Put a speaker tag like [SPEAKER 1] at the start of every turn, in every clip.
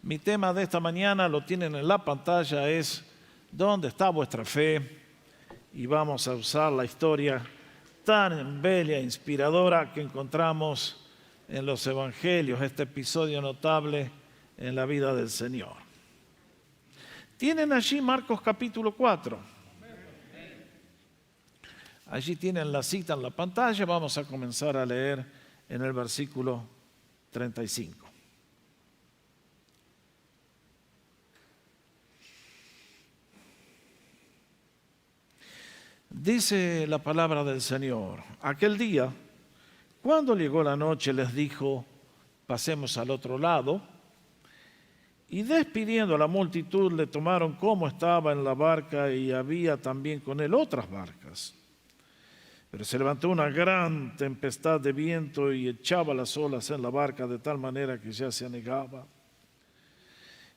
[SPEAKER 1] Mi tema de esta mañana, lo tienen en la pantalla, es ¿dónde está vuestra fe? Y vamos a usar la historia tan bella e inspiradora que encontramos en los evangelios, este episodio notable en la vida del Señor. Tienen allí Marcos capítulo 4. Allí tienen la cita en la pantalla. Vamos a comenzar a leer en el versículo 35. Dice la palabra del Señor: aquel día, cuando llegó la noche, les dijo: pasemos al otro lado. Y despidiendo a la multitud, le tomaron como estaba en la barca, y había también con él otras barcas. Pero se levantó una gran tempestad de viento y echaba las olas en la barca de tal manera que ya se anegaba.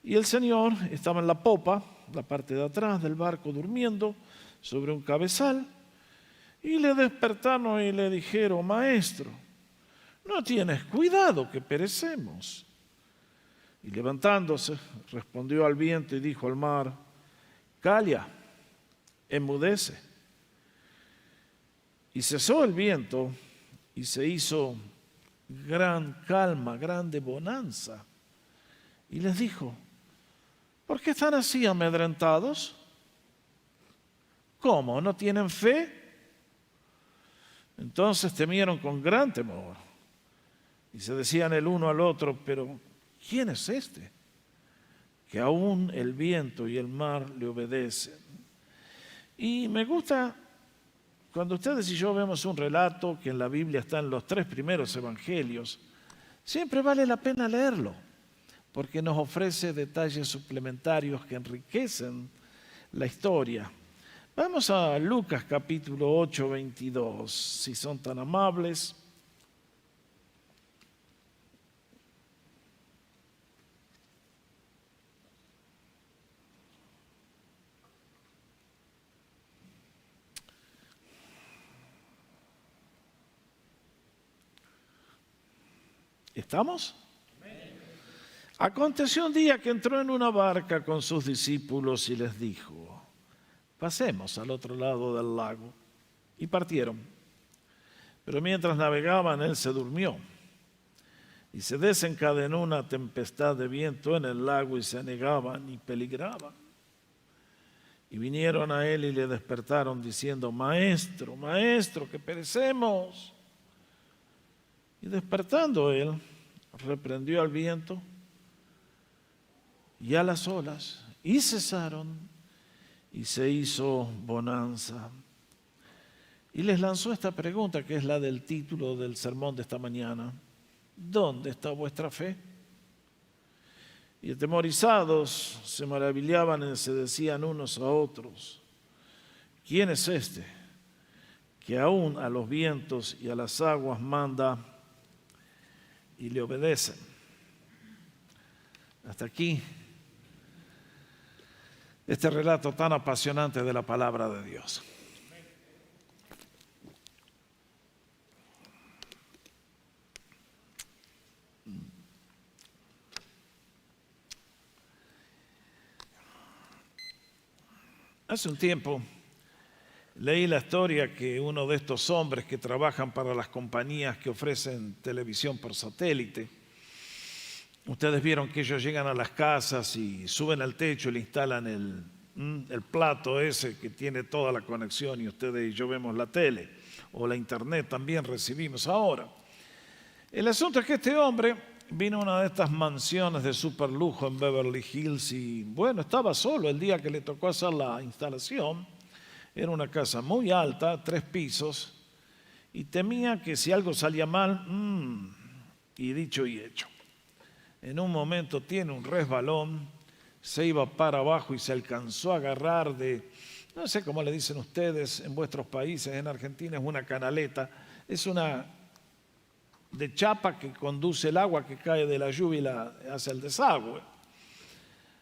[SPEAKER 1] Y el Señor estaba en la popa, la parte de atrás del barco, durmiendo sobre un cabezal. Y le despertaron y le dijeron: Maestro, ¿no tienes cuidado que perecemos? Y levantándose, respondió al viento y dijo al mar: calla, enmudece. Y cesó el viento y se hizo gran calma, grande bonanza. Y les dijo: ¿por qué están así amedrentados? ¿Cómo? ¿No tienen fe? Entonces temieron con gran temor y se decían el uno al otro: pero ¿quién es este que aún el viento y el mar le obedecen? Y me gusta cuando ustedes y yo vemos un relato que en la Biblia está en los 3 primeros evangelios, siempre vale la pena leerlo, porque nos ofrece detalles suplementarios que enriquecen la historia. Vamos a Lucas capítulo 8, 22, si son tan amables. ¿Estamos? Aconteció un día que entró en una barca con sus discípulos y les dijo: pasemos al otro lado del lago. Y partieron. Pero mientras navegaban, él se durmió. Y se desencadenó una tempestad de viento en el lago y se anegaban y peligraban. Y vinieron a él y le despertaron diciendo: Maestro, Maestro, que perecemos. Y despertando él, reprendió al viento y a las olas, y cesaron, y se hizo bonanza. Y les lanzó esta pregunta, que es la del título del sermón de esta mañana: ¿dónde está vuestra fe? Y atemorizados se maravillaban y se decían unos a otros: ¿quién es este que aún a los vientos y a las aguas manda y le obedecen? Hasta aquí este relato tan apasionante de la palabra de Dios. Hace un tiempo leí la historia que uno de estos hombres que trabajan para las compañías que ofrecen televisión por satélite, ustedes vieron que ellos llegan a las casas y suben al techo y le instalan el plato ese que tiene toda la conexión, y ustedes y yo vemos la tele o la internet también recibimos ahora. El asunto es que este hombre vino a una de estas mansiones de superlujo en Beverly Hills y bueno, estaba solo el día que le tocó hacer la instalación. Era una casa muy alta, 3 pisos, y temía que si algo salía mal, y dicho y hecho. En un momento tiene un resbalón, se iba para abajo y se alcanzó a agarrar de, no sé cómo le dicen ustedes en vuestros países, en Argentina es una canaleta, es una de chapa que conduce el agua que cae de la lluvia y la hace el desagüe.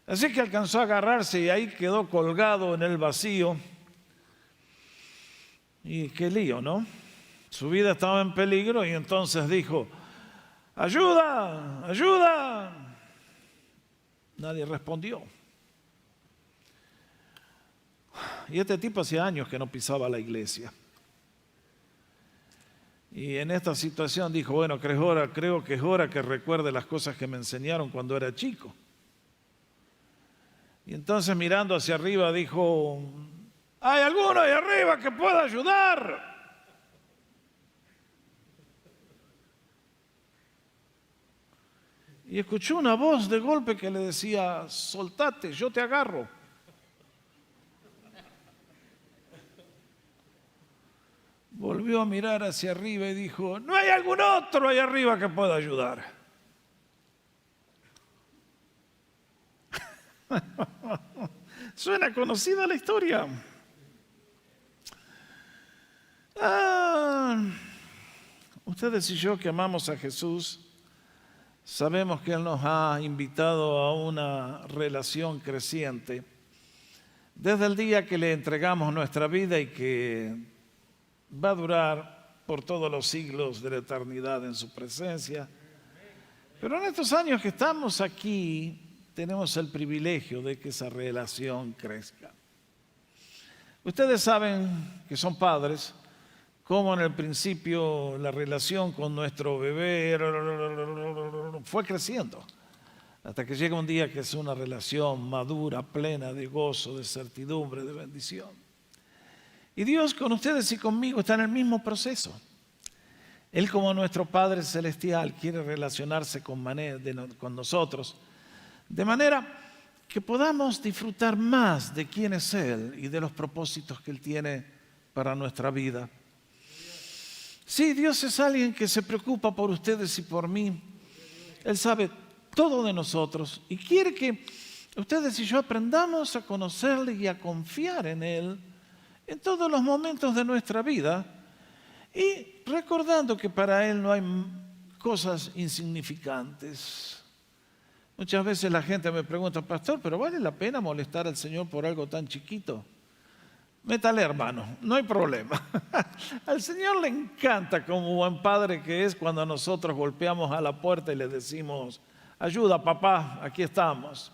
[SPEAKER 1] Así que alcanzó a agarrarse y ahí quedó colgado en el vacío. Y qué lío, ¿no? Su vida estaba en peligro y entonces dijo: ¡ayuda! ¡ayuda! Nadie respondió. Y este tipo hacía años que no pisaba la iglesia. Y en esta situación dijo, bueno, creo que es hora que recuerde las cosas que me enseñaron cuando era chico. Y entonces mirando hacia arriba dijo, ¿hay alguno ahí arriba que pueda ayudar? Y escuchó una voz de golpe que le decía, soltate, yo te agarro. Volvió a mirar hacia arriba y dijo, ¿no hay algún otro ahí arriba que pueda ayudar? Suena conocida la historia. Ustedes y yo que amamos a Jesús, sabemos que Él nos ha invitado a una relación creciente desde el día que le entregamos nuestra vida y que va a durar por todos los siglos de la eternidad en su presencia. Pero en estos años que estamos aquí, tenemos el privilegio de que esa relación crezca. Ustedes saben que son padres, como en el principio la relación con nuestro bebé fue creciendo, hasta que llega un día que es una relación madura, plena de gozo, de certidumbre, de bendición. Y Dios con ustedes y conmigo está en el mismo proceso. Él, como nuestro Padre Celestial, quiere relacionarse con nosotros de manera que podamos disfrutar más de quién es Él y de los propósitos que Él tiene para nuestra vida. Sí, Dios es alguien que se preocupa por ustedes y por mí. Él sabe todo de nosotros y quiere que ustedes y yo aprendamos a conocerle y a confiar en Él en todos los momentos de nuestra vida, y recordando que para Él no hay cosas insignificantes. Muchas veces la gente me pregunta, pastor, ¿pero vale la pena molestar al Señor por algo tan chiquito? Métale, hermano, no hay problema. Al Señor le encanta, como buen padre que es, cuando nosotros golpeamos a la puerta y le decimos, ayuda papá, aquí estamos.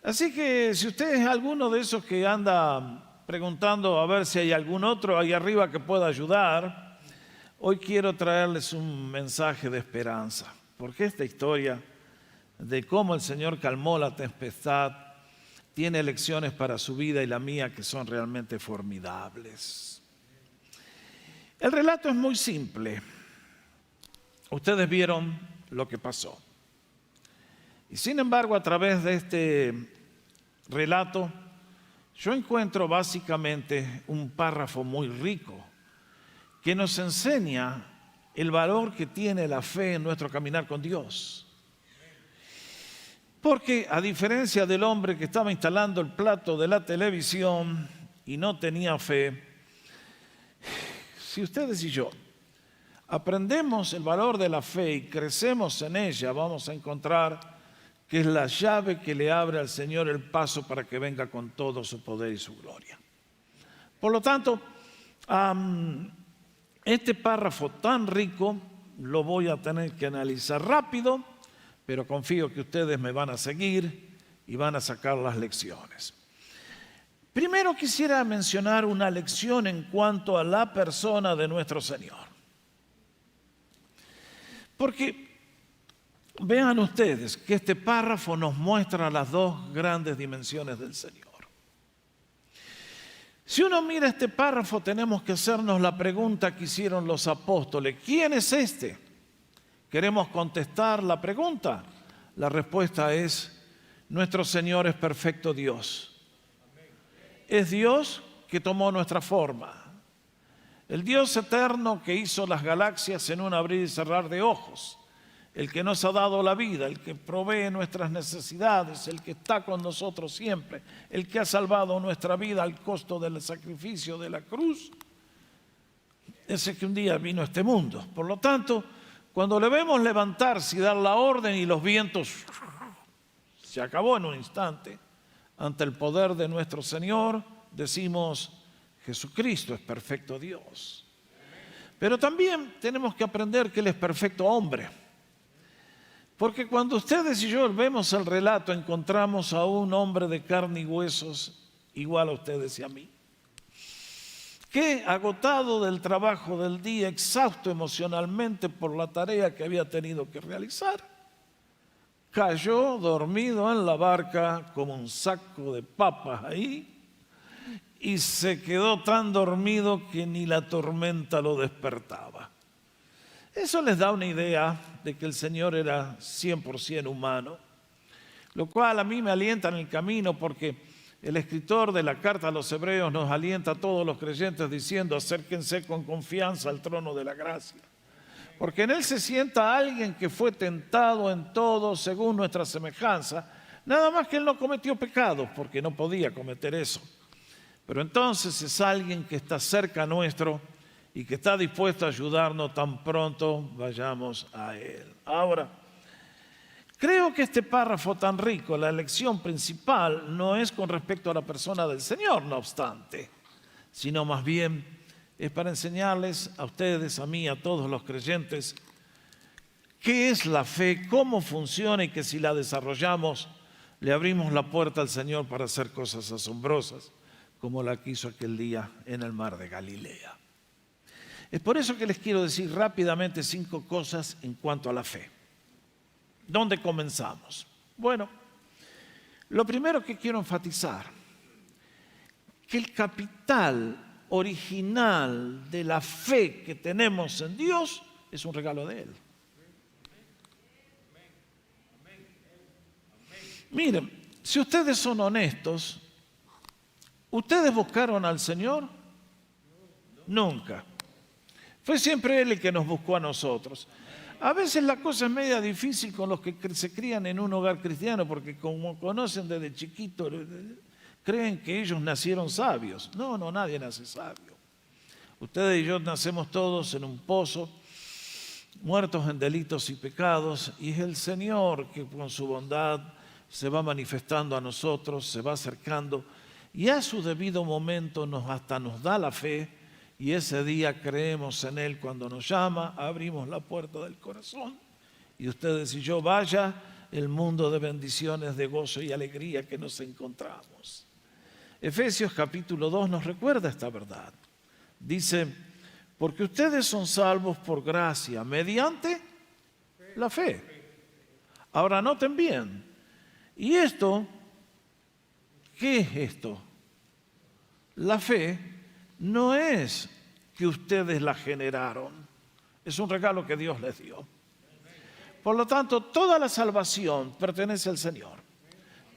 [SPEAKER 1] Así que si usted es alguno de esos que anda preguntando a ver si hay algún otro ahí arriba que pueda ayudar, hoy quiero traerles un mensaje de esperanza, porque esta historia de cómo el Señor calmó la tempestad tiene lecciones para su vida y la mía que son realmente formidables. El relato es muy simple. Ustedes vieron lo que pasó. Y sin embargo, a través de este relato, yo encuentro básicamente un párrafo muy rico que nos enseña el valor que tiene la fe en nuestro caminar con Dios. Porque a diferencia del hombre que estaba instalando el plato de la televisión y no tenía fe, si ustedes y yo aprendemos el valor de la fe y crecemos en ella, vamos a encontrar que es la llave que le abre al Señor el paso para que venga con todo su poder y su gloria. Por lo tanto, este párrafo tan rico lo voy a tener que analizar rápido, pero confío que ustedes me van a seguir y van a sacar las lecciones. Primero quisiera mencionar una lección en cuanto a la persona de nuestro Señor. Porque vean ustedes que este párrafo nos muestra las dos grandes dimensiones del Señor. Si uno mira este párrafo, tenemos que hacernos la pregunta que hicieron los apóstoles. ¿Quién es este? ¿Queremos contestar la pregunta? La respuesta es, nuestro Señor es perfecto Dios. Es Dios que tomó nuestra forma. El Dios eterno que hizo las galaxias en un abrir y cerrar de ojos. El que nos ha dado la vida, el que provee nuestras necesidades, el que está con nosotros siempre, el que ha salvado nuestra vida al costo del sacrificio de la cruz, ese que un día vino a este mundo. Por lo tanto, cuando le vemos levantarse y dar la orden y los vientos, se acabó en un instante, ante el poder de nuestro Señor, decimos, Jesucristo es perfecto Dios. Pero también tenemos que aprender que Él es perfecto hombre. Porque cuando ustedes y yo vemos el relato, encontramos a un hombre de carne y huesos igual a ustedes y a mí, que agotado del trabajo del día, exhausto emocionalmente por la tarea que había tenido que realizar, cayó dormido en la barca como un saco de papas ahí y se quedó tan dormido que ni la tormenta lo despertaba. Eso les da una idea de que el Señor era 100% humano, lo cual a mí me alienta en el camino, porque el escritor de la carta a los Hebreos nos alienta a todos los creyentes diciendo: acérquense con confianza al trono de la gracia, porque en él se sienta alguien que fue tentado en todo según nuestra semejanza, nada más que él no cometió pecados, porque no podía cometer eso. Pero entonces es alguien que está cerca nuestro y que está dispuesto a ayudarnos tan pronto vayamos a él. Ahora, creo que este párrafo tan rico, la lección principal, no es con respecto a la persona del Señor, no obstante, sino más bien es para enseñarles a ustedes, a mí, a todos los creyentes, qué es la fe, cómo funciona y que si la desarrollamos, le abrimos la puerta al Señor para hacer cosas asombrosas, como la que hizo aquel día en el mar de Galilea. Es por eso que les quiero decir rápidamente 5 cosas en cuanto a la fe. ¿Dónde comenzamos? Bueno, lo primero que quiero enfatizar, que el capital original de la fe que tenemos en Dios es un regalo de Él. Miren, si ustedes son honestos, ¿ustedes buscaron al Señor? Nunca. Fue siempre Él el que nos buscó a nosotros. A veces la cosa es media difícil con los que se crían en un hogar cristiano, porque como conocen desde chiquitos, creen que ellos nacieron sabios. No, nadie nace sabio. Ustedes y yo nacemos todos en un pozo, muertos en delitos y pecados, y es el Señor que con su bondad se va manifestando a nosotros, se va acercando, y a su debido momento hasta nos da la fe. Y ese día creemos en Él cuando nos llama, abrimos la puerta del corazón y ustedes y yo vaya el mundo de bendiciones, de gozo y alegría que nos encontramos. Efesios capítulo 2 nos recuerda esta verdad. Dice: porque ustedes son salvos por gracia, mediante la fe. Ahora noten bien, ¿y esto? ¿Qué es esto? La fe no es que ustedes la generaron, es un regalo que Dios les dio. Por lo tanto, toda la salvación pertenece al Señor.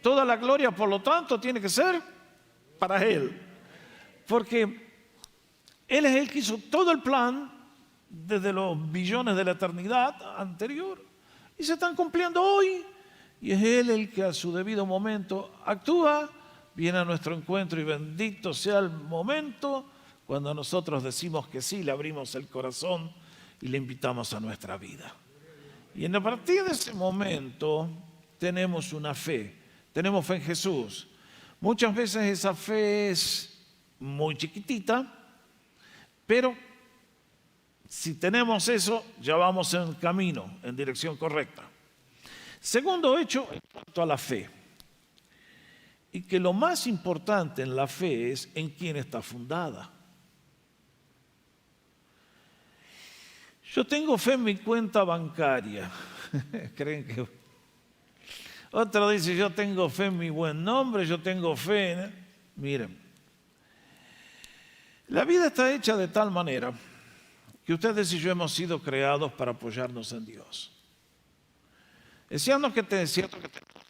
[SPEAKER 1] Toda la gloria, por lo tanto, tiene que ser para Él. Porque Él es el que hizo todo el plan desde los billones de la eternidad anterior. Y se están cumpliendo hoy. Y es Él el que a su debido momento actúa, viene a nuestro encuentro y bendito sea el momento cuando nosotros decimos que sí, le abrimos el corazón y le invitamos a nuestra vida. Y a partir de ese momento tenemos una fe, tenemos fe en Jesús. Muchas veces esa fe es muy chiquitita, pero si tenemos eso, ya vamos en camino, en dirección correcta. Segundo hecho, en cuanto a la fe, y que lo más importante en la fe es en quién está fundada. Yo tengo fe en mi cuenta bancaria. ¿Creen que? Otro dice: yo tengo fe en mi buen nombre, yo tengo fe en... Miren, la vida está hecha de tal manera que ustedes y yo hemos sido creados para apoyarnos en Dios. Es cierto que tenemos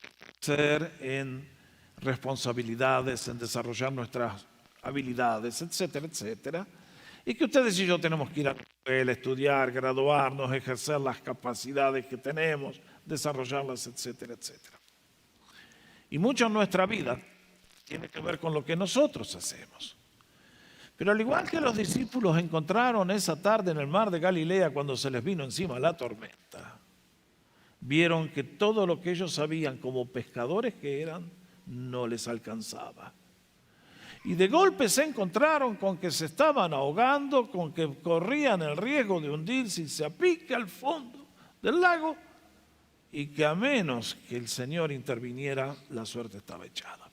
[SPEAKER 1] que crecer en responsabilidades, en desarrollar nuestras habilidades, etcétera, etcétera. Y que ustedes y yo tenemos que ir a la escuela, estudiar, graduarnos, ejercer las capacidades que tenemos, desarrollarlas, etcétera, etcétera. Y mucho en nuestra vida tiene que ver con lo que nosotros hacemos. Pero al igual que los discípulos encontraron esa tarde en el mar de Galilea cuando se les vino encima la tormenta, vieron que todo lo que ellos sabían como pescadores que eran no les alcanzaba. Y de golpe se encontraron con que se estaban ahogando, con que corrían el riesgo de hundirse y se a pique al fondo del lago. y que a menos que el Señor interviniera, la suerte estaba echada.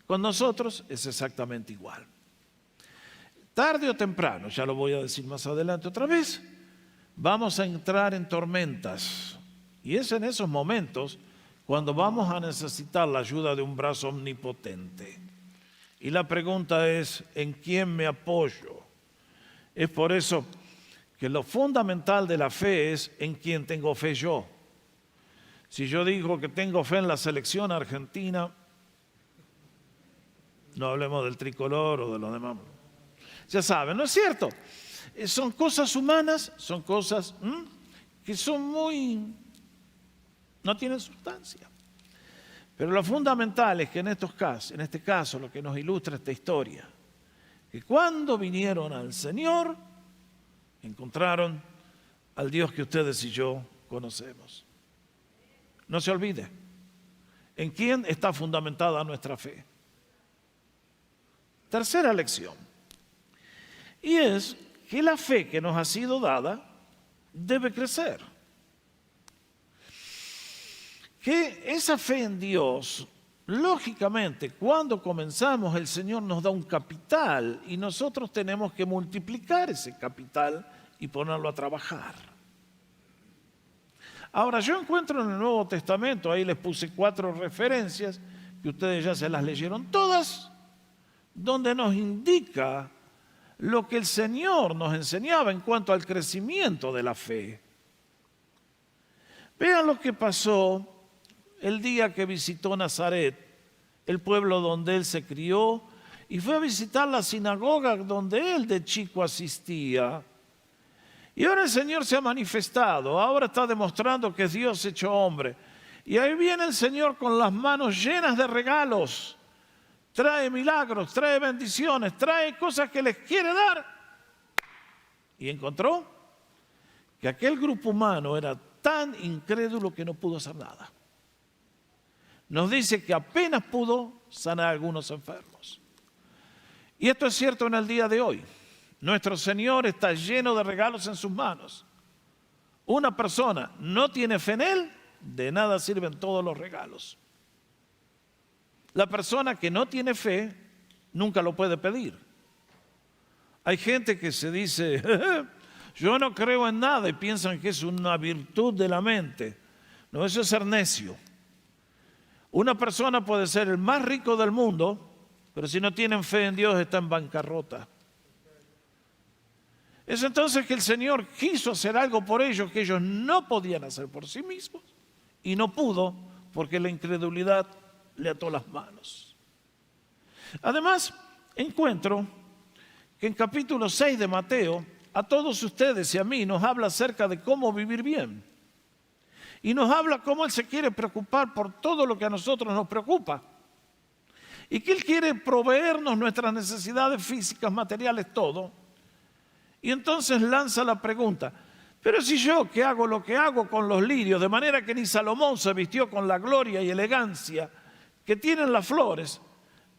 [SPEAKER 1] Con nosotros es exactamente igual. Tarde o temprano, ya lo voy a decir más adelante otra vez, vamos a entrar en tormentas. Y es en esos momentos cuando vamos a necesitar la ayuda de un brazo omnipotente. Y la pregunta es, ¿en quién me apoyo? Es por eso que lo fundamental de la fe es en quién tengo fe yo. Si yo digo que tengo fe en la selección argentina, no hablemos del tricolor o de los demás. Ya saben, ¿no es cierto? Son cosas humanas, son cosas que son no tienen sustancia. Pero lo fundamental es que en este caso, lo que nos ilustra esta historia, que cuando vinieron al Señor, encontraron al Dios que ustedes y yo conocemos. No se olvide, ¿en quién está fundamentada nuestra fe? Tercera lección, y es que la fe que nos ha sido dada debe crecer. Que esa fe en Dios, lógicamente, cuando comenzamos, el Señor nos da un capital y nosotros tenemos que multiplicar ese capital y ponerlo a trabajar. Ahora, yo encuentro en el Nuevo Testamento, ahí les puse 4 referencias, que ustedes ya se las leyeron todas, donde nos indica lo que el Señor nos enseñaba en cuanto al crecimiento de la fe. Vean lo que pasó el día que visitó Nazaret, el pueblo donde él se crió, y fue a visitar la sinagoga donde él de chico asistía. Y ahora el Señor se ha manifestado, ahora está demostrando que es Dios hecho hombre. Y ahí viene el Señor con las manos llenas de regalos. Trae milagros, trae bendiciones, trae cosas que les quiere dar. Y encontró que aquel grupo humano era tan incrédulo que no pudo hacer nada. Nos dice que apenas pudo sanar a algunos enfermos. Y esto es cierto en el día de hoy. Nuestro Señor está lleno de regalos en sus manos. Una persona no tiene fe en Él, de nada sirven todos los regalos. La persona que no tiene fe nunca lo puede pedir. Hay gente que se dice, yo no creo en nada, y piensan que es una virtud de la mente. No, eso es ser necio. Una persona puede ser el más rico del mundo, pero si no tienen fe en Dios está en bancarrota. Es entonces que el Señor quiso hacer algo por ellos que ellos no podían hacer por sí mismos y no pudo porque la incredulidad le ató las manos. Además, encuentro que en capítulo 6 de Mateo, a todos ustedes y a mí nos habla acerca de cómo vivir bien. Y nos habla cómo Él se quiere preocupar por todo lo que a nosotros nos preocupa. Y que Él quiere proveernos nuestras necesidades físicas, materiales, todo. Y entonces lanza la pregunta, pero si yo que hago lo que hago con los lirios, de manera que ni Salomón se vistió con la gloria y elegancia que tienen las flores,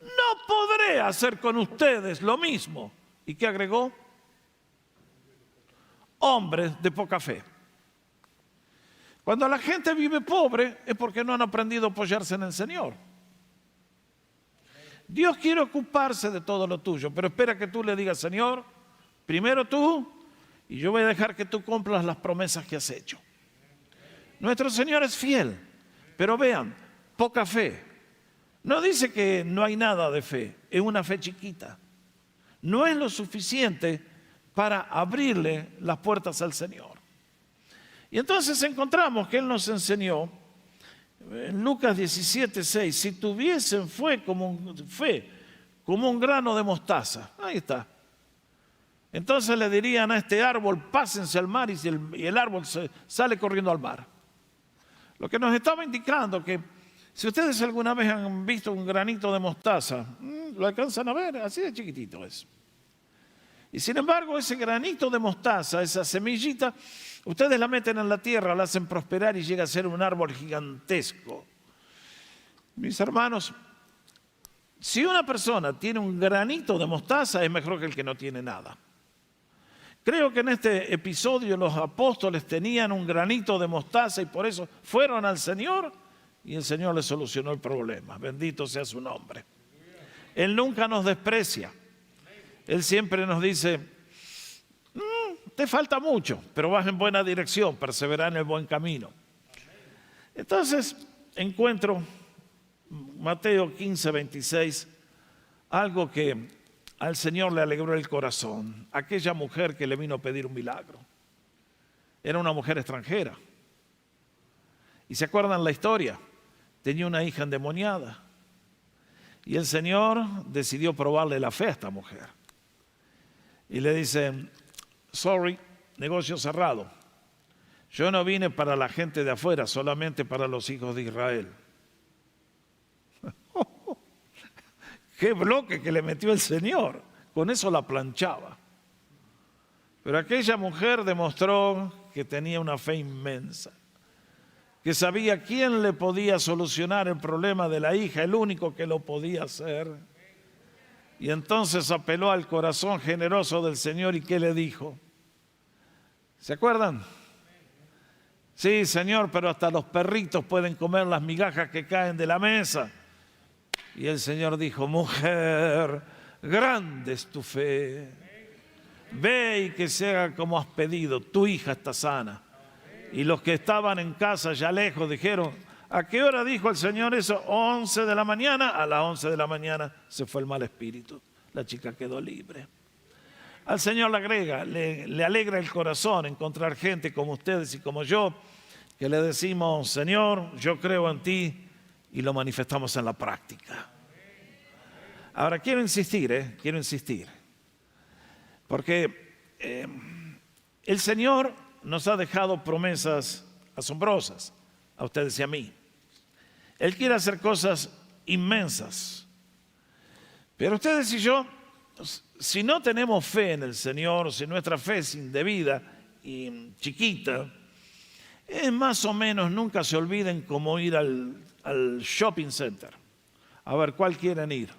[SPEAKER 1] no podré hacer con ustedes lo mismo. ¿Y qué agregó? Hombres de poca fe. Cuando la gente vive pobre es porque no han aprendido a apoyarse en el Señor. Dios quiere ocuparse de todo lo tuyo, pero espera que tú le digas, Señor, primero tú, y yo voy a dejar que tú cumplas las promesas que has hecho. Nuestro Señor es fiel, pero vean, poca fe. No dice que no hay nada de fe, es una fe chiquita. No es lo suficiente para abrirle las puertas al Señor. Y entonces encontramos que Él nos enseñó, en Lucas 17:6, si tuviesen fe como un grano de mostaza, ahí está. Entonces le dirían a este árbol, pásense al mar, y el árbol sale corriendo al mar. Lo que nos estaba indicando que si ustedes alguna vez han visto un granito de mostaza, lo alcanzan a ver, así de chiquitito es. Y sin embargo, ese granito de mostaza, esa semillita, ustedes la meten en la tierra, la hacen prosperar y llega a ser un árbol gigantesco. Mis hermanos, si una persona tiene un granito de mostaza, es mejor que el que no tiene nada. Creo que en este episodio los apóstoles tenían un granito de mostaza y por eso fueron al Señor y el Señor les solucionó el problema. Bendito sea su nombre. Él nunca nos desprecia. Él siempre nos dice, te falta mucho, pero vas en buena dirección, persevera en el buen camino. Entonces encuentro Mateo 15, 26, algo que al Señor le alegró el corazón. Aquella mujer que le vino a pedir un milagro. Era una mujer extranjera. ¿Y se acuerdan la historia? Tenía una hija endemoniada. Y el Señor decidió probarle la fe a esta mujer. Y le dice, sorry, negocio cerrado. Yo no vine para la gente de afuera, solamente para los hijos de Israel. ¡Qué bloque que le metió el Señor! Con eso la planchaba. Pero aquella mujer demostró que tenía una fe inmensa, que sabía quién le podía solucionar el problema de la hija, el único que lo podía hacer. Y entonces apeló al corazón generoso del Señor y ¿qué le dijo? ¿Se acuerdan? Sí, Señor, pero hasta los perritos pueden comer las migajas que caen de la mesa. Y el Señor dijo, mujer, grande es tu fe. Ve y que se haga como has pedido, tu hija está sana. Y los que estaban en casa ya lejos dijeron, ¿a qué hora dijo el Señor eso? 11 de la mañana. A las 11 de la mañana se fue el mal espíritu. La chica quedó libre. Al Señor le alegra el corazón encontrar gente como ustedes y como yo, que le decimos, Señor, yo creo en ti, y lo manifestamos en la práctica. Ahora quiero insistir, porque el Señor nos ha dejado promesas asombrosas a ustedes y a mí. Él quiere hacer cosas inmensas, pero ustedes y yo, si no tenemos fe en el Señor, si nuestra fe es indebida y chiquita, es más o menos, nunca se olviden cómo ir al shopping center. A ver, ¿cuál quieren ir?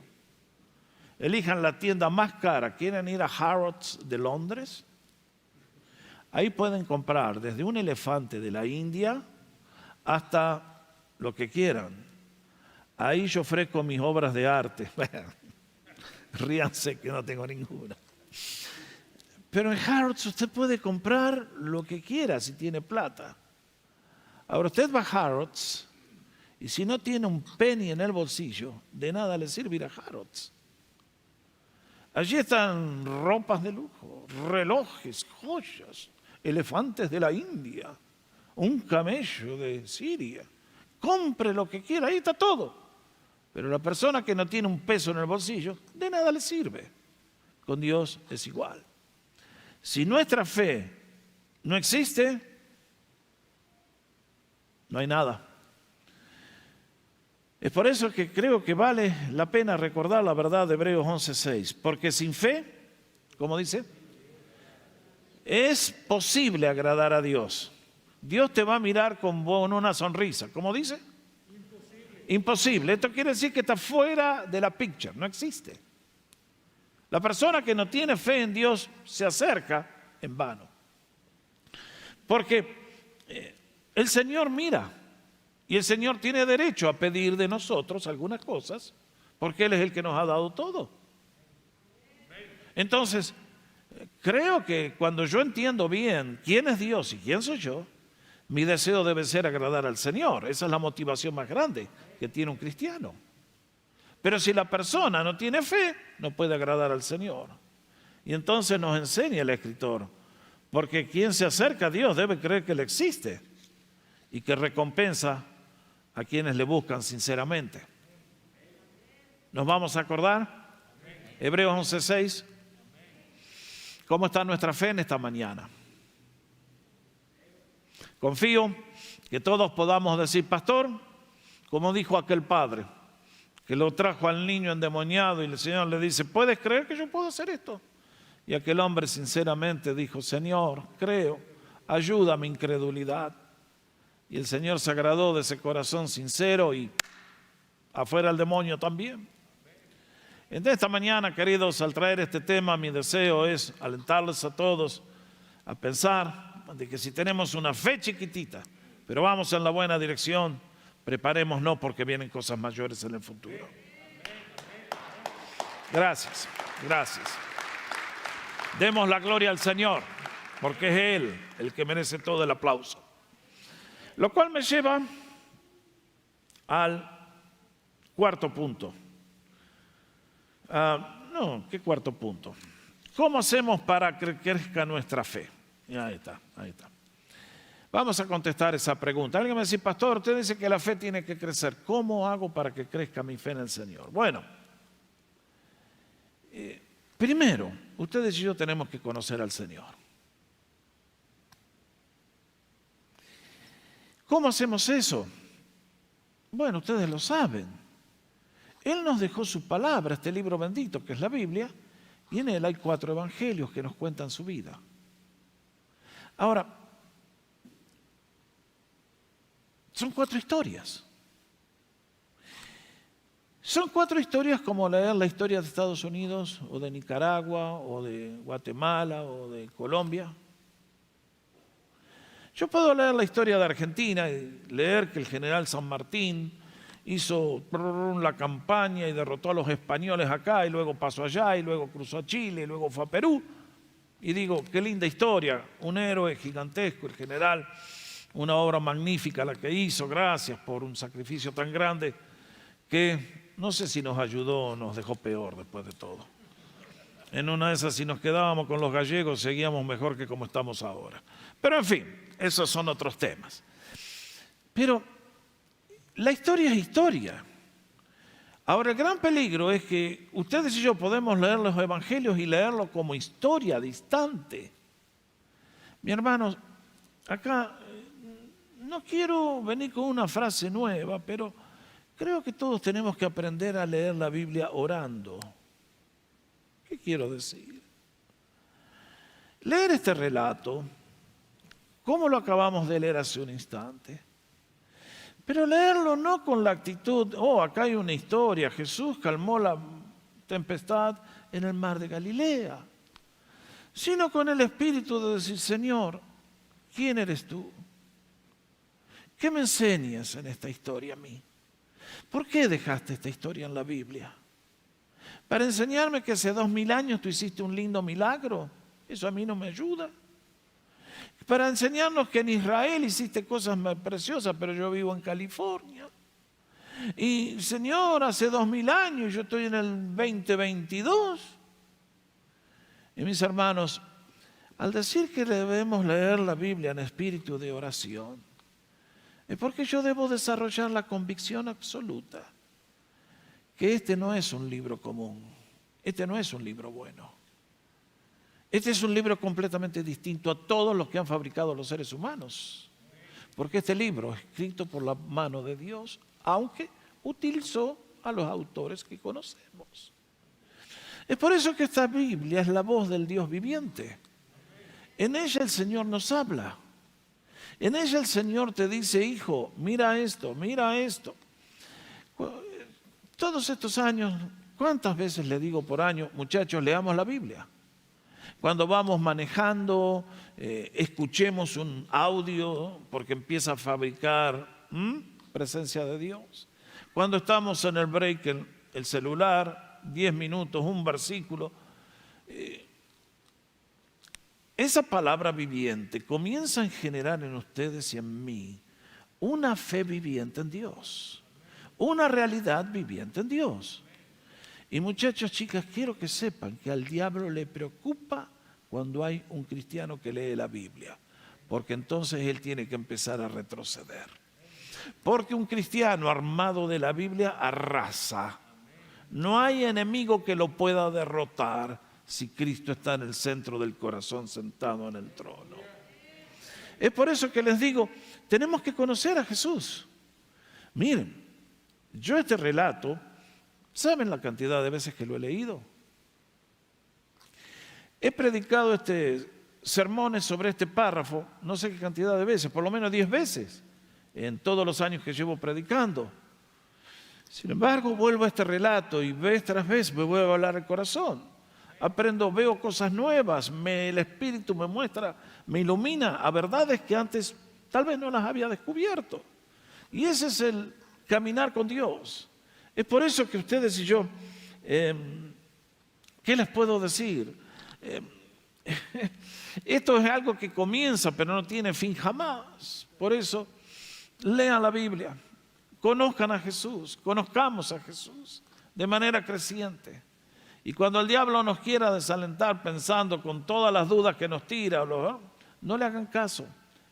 [SPEAKER 1] Elijan la tienda más cara. ¿Quieren ir a Harrods de Londres? Ahí pueden comprar desde un elefante de la India hasta lo que quieran. Ahí yo ofrezco mis obras de arte. Ríanse que no tengo ninguna. Pero en Harrods usted puede comprar lo que quiera si tiene plata. Ahora usted va a Harrods y si no tiene un penny en el bolsillo, de nada le sirve ir a Harrods. Allí están ropas de lujo, relojes, joyas, elefantes de la India, un camello de Siria. Compre lo que quiera, ahí está todo. Pero la persona que no tiene un peso en el bolsillo, de nada le sirve. Con Dios es igual. Si nuestra fe no existe, no hay nada. Es por eso que creo que vale la pena recordar la verdad de Hebreos 11:6, porque sin fe, como dice, es posible agradar a Dios. Dios te va a mirar con una sonrisa, ¿cómo dice? Imposible. Esto quiere decir que está fuera de la picture, no existe. La persona que no tiene fe en Dios se acerca en vano. Porque el Señor mira y el Señor tiene derecho a pedir de nosotros algunas cosas porque Él es el que nos ha dado todo. Entonces, creo que cuando yo entiendo bien quién es Dios y quién soy yo, mi deseo debe ser agradar al Señor. Esa es la motivación más grande que tiene un cristiano. Pero si la persona no tiene fe, no puede agradar al Señor. Y entonces nos enseña el escritor, porque quien se acerca a Dios debe creer que Él existe y que recompensa a quienes le buscan sinceramente. ¿Nos vamos a acordar? Hebreos 11:6. ¿Cómo está nuestra fe en esta mañana? Confío que todos podamos decir, pastor, como dijo aquel padre, que lo trajo al niño endemoniado y el Señor le dice, ¿puedes creer que yo puedo hacer esto? Y aquel hombre sinceramente dijo, Señor, creo, ayuda a mi incredulidad. Y el Señor se agradó de ese corazón sincero y afuera el demonio también. Entonces esta mañana, queridos, al traer este tema, mi deseo es alentarles a todos a pensar de que si tenemos una fe chiquitita, pero vamos en la buena dirección, preparémonos porque vienen cosas mayores en el futuro. Gracias, gracias. Demos la gloria al Señor, porque es Él el que merece todo el aplauso. Lo cual me lleva al cuarto punto. ¿Qué cuarto punto? ¿Cómo hacemos para que crezca nuestra fe? Ahí está, ahí está. Vamos a contestar esa pregunta. Alguien me dice, pastor, usted dice que la fe tiene que crecer. ¿Cómo hago para que crezca mi fe en el Señor? Bueno, primero, ustedes y yo tenemos que conocer al Señor. ¿Cómo hacemos eso? Bueno, ustedes lo saben. Él nos dejó su palabra, este libro bendito que es la Biblia, y en él hay 4 evangelios que nos cuentan su vida. Ahora, son 4 historias. Son 4 historias como leer la historia de Estados Unidos, o de Nicaragua, o de Guatemala, o de Colombia. Yo puedo leer la historia de Argentina y leer que el general San Martín hizo la campaña y derrotó a los españoles acá, y luego pasó allá, y luego cruzó a Chile, y luego fue a Perú. Y digo, qué linda historia, un héroe gigantesco, el general, una obra magnífica la que hizo, gracias por un sacrificio tan grande que no sé si nos ayudó o nos dejó peor después de todo. En una de esas, si nos quedábamos con los gallegos, seguíamos mejor que como estamos ahora. Pero en fin, esos son otros temas. Pero la historia es historia. Ahora, el gran peligro es que ustedes y yo podemos leer los evangelios y leerlo como historia distante. Mi hermano, acá no quiero venir con una frase nueva, pero creo que todos tenemos que aprender a leer la Biblia orando. ¿Qué quiero decir? Leer este relato, como lo acabamos de leer hace un instante, pero leerlo no con la actitud, acá hay una historia, Jesús calmó la tempestad en el mar de Galilea, sino con el espíritu de decir, Señor, ¿quién eres tú? ¿Qué me enseñas en esta historia a mí? ¿Por qué dejaste esta historia en la Biblia? ¿Para enseñarme que hace 2000 años tú hiciste un lindo milagro? Eso a mí no me ayuda. Para enseñarnos que en Israel hiciste cosas preciosas, pero yo vivo en California. Y Señor, hace 2000 años, yo estoy en el 2022. Y mis hermanos, al decir que debemos leer la Biblia en espíritu de oración, es porque yo debo desarrollar la convicción absoluta que este no es un libro común, este no es un libro bueno. Este es un libro completamente distinto a todos los que han fabricado los seres humanos, porque este libro es escrito por la mano de Dios, aunque utilizó a los autores que conocemos. Es por eso que esta Biblia es la voz del Dios viviente. En ella el Señor nos habla. En ella el Señor te dice, hijo, mira esto, mira esto. Todos estos años, ¿cuántas veces le digo por año, muchachos, leamos la Biblia? Cuando vamos manejando, escuchemos un audio porque empieza a fabricar presencia de Dios. Cuando estamos en el break, el celular, 10 minutos, un versículo. Esa palabra viviente comienza a generar en ustedes y en mí una fe viviente en Dios, una realidad viviente en Dios. Y muchachos, chicas, quiero que sepan que al diablo le preocupa cuando hay un cristiano que lee la Biblia, porque entonces él tiene que empezar a retroceder. Porque un cristiano armado de la Biblia arrasa. No hay enemigo que lo pueda derrotar si Cristo está en el centro del corazón sentado en el trono. Es por eso que les digo, tenemos que conocer a Jesús. Miren, yo este relato, ¿saben la cantidad de veces que lo he leído? He predicado sermones sobre este párrafo, no sé qué cantidad de veces, por lo menos 10 veces, en todos los años que llevo predicando. Sin embargo, vuelvo a este relato y vez tras vez me vuelve a hablar el corazón. aprendo, veo cosas nuevas, el Espíritu me muestra, me ilumina a verdades que antes tal vez no las había descubierto. Y ese es el caminar con Dios. Es por eso que ustedes y yo, ¿qué les puedo decir? Esto es algo que comienza, pero no tiene fin jamás. Por eso, lean la Biblia, conozcan a Jesús, conozcamos a Jesús de manera creciente. Y cuando el diablo nos quiera desalentar pensando con todas las dudas que nos tira, no le hagan caso.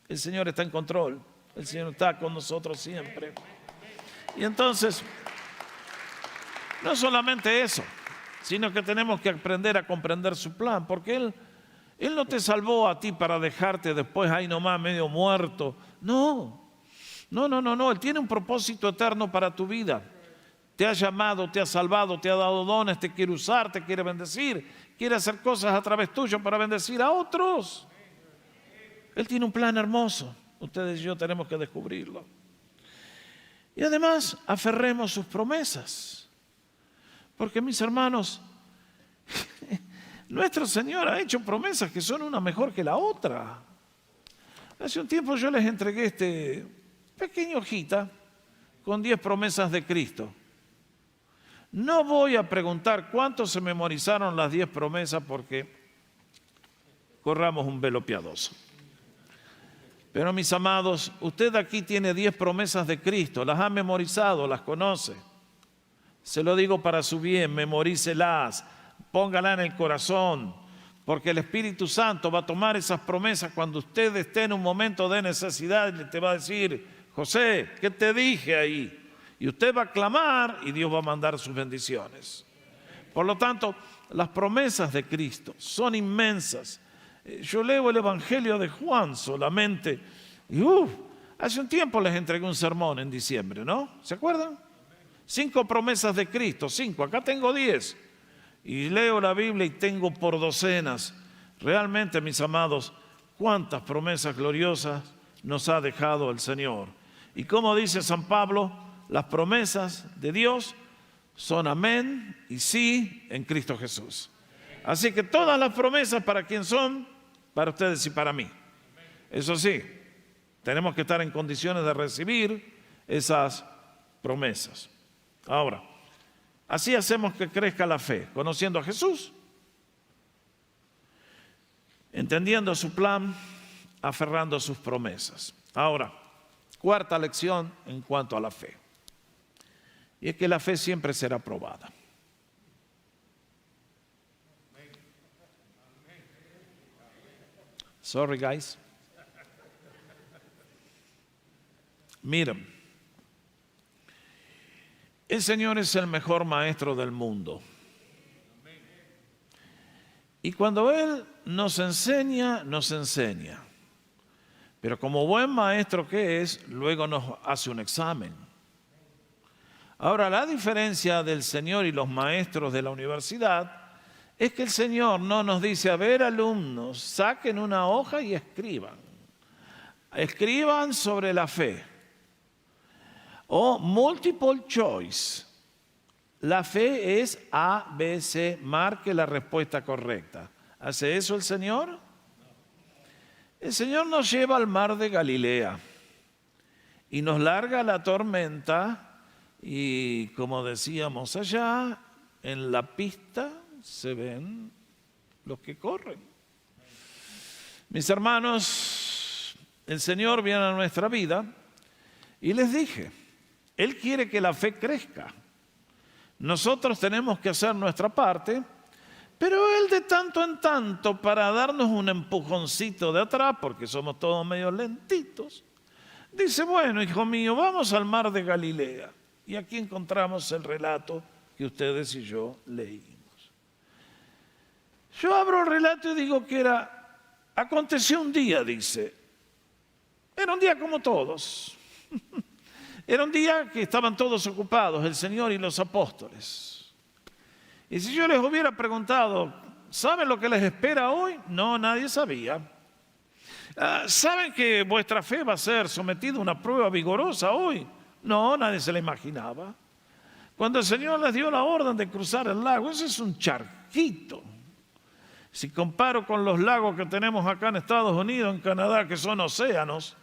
[SPEAKER 1] El Señor está en control, el Señor está con nosotros siempre. Y entonces, no solamente eso, sino que tenemos que aprender a comprender su plan, porque Él no te salvó a ti para dejarte después ahí nomás medio muerto. No. Él tiene un propósito eterno para tu vida. Te ha llamado, te ha salvado, te ha dado dones, te quiere usar, te quiere bendecir, quiere hacer cosas a través tuyo para bendecir a otros. Él tiene un plan hermoso. Ustedes y yo tenemos que descubrirlo. Y además, aferremos sus promesas. Porque mis hermanos, nuestro Señor ha hecho promesas que son una mejor que la otra. Hace un tiempo yo les entregué este pequeño hojita con 10 promesas de Cristo. No voy a preguntar cuántos se memorizaron las 10 promesas porque corramos un velo piadoso. Pero mis amados, usted aquí tiene 10 promesas de Cristo, las ha memorizado, las conoce. Se lo digo para su bien, memorícelas, póngala en el corazón, porque el Espíritu Santo va a tomar esas promesas cuando usted esté en un momento de necesidad y te va a decir, José, ¿qué te dije ahí? Y usted va a clamar y Dios va a mandar sus bendiciones. Por lo tanto, las promesas de Cristo son inmensas. Yo leo el Evangelio de Juan solamente y hace un tiempo les entregué un sermón en diciembre, ¿no? ¿Se acuerdan? 5 promesas de Cristo, 5, acá tengo 10. Y leo la Biblia y tengo por docenas. Realmente, mis amados, cuántas promesas gloriosas nos ha dejado el Señor. Y como dice San Pablo, las promesas de Dios son amén y sí en Cristo Jesús. Así que todas las promesas, ¿para quién son? Para ustedes y para mí. Eso sí, tenemos que estar en condiciones de recibir esas promesas. Ahora, así hacemos que crezca la fe, conociendo a Jesús, entendiendo su plan, aferrando a sus promesas. Ahora, cuarta lección en cuanto a la fe. Y es que la fe siempre será probada. Sorry, guys. Miren, el Señor es el mejor maestro del mundo. Y cuando Él nos enseña, nos enseña. Pero como buen maestro que es, luego nos hace un examen. Ahora, la diferencia del Señor y los maestros de la universidad es que el Señor no nos dice, a ver, alumnos, saquen una hoja y escriban. Escriban sobre la fe. O multiple choice. La fe es A, B, C, marque la respuesta correcta. ¿Hace eso el Señor? El Señor nos lleva al mar de Galilea y nos larga la tormenta y, como decíamos allá, en la pista se ven los que corren. Mis hermanos, el Señor viene a nuestra vida y les dije, Él quiere que la fe crezca. Nosotros tenemos que hacer nuestra parte, pero Él de tanto en tanto, para darnos un empujoncito de atrás, porque somos todos medio lentitos, dice, bueno, hijo mío, vamos al mar de Galilea. Y aquí encontramos el relato que ustedes y yo leímos. Yo abro el relato y digo que aconteció un día, dice. Era un día como todos. Era un día que estaban todos ocupados, el Señor y los apóstoles. Y si yo les hubiera preguntado, ¿saben lo que les espera hoy? No, nadie sabía. ¿Saben que vuestra fe va a ser sometida a una prueba vigorosa hoy? No, nadie se la imaginaba. Cuando el Señor les dio la orden de cruzar el lago, ese es un charquito. Si comparo con los lagos que tenemos acá en Estados Unidos, en Canadá, que son océanos,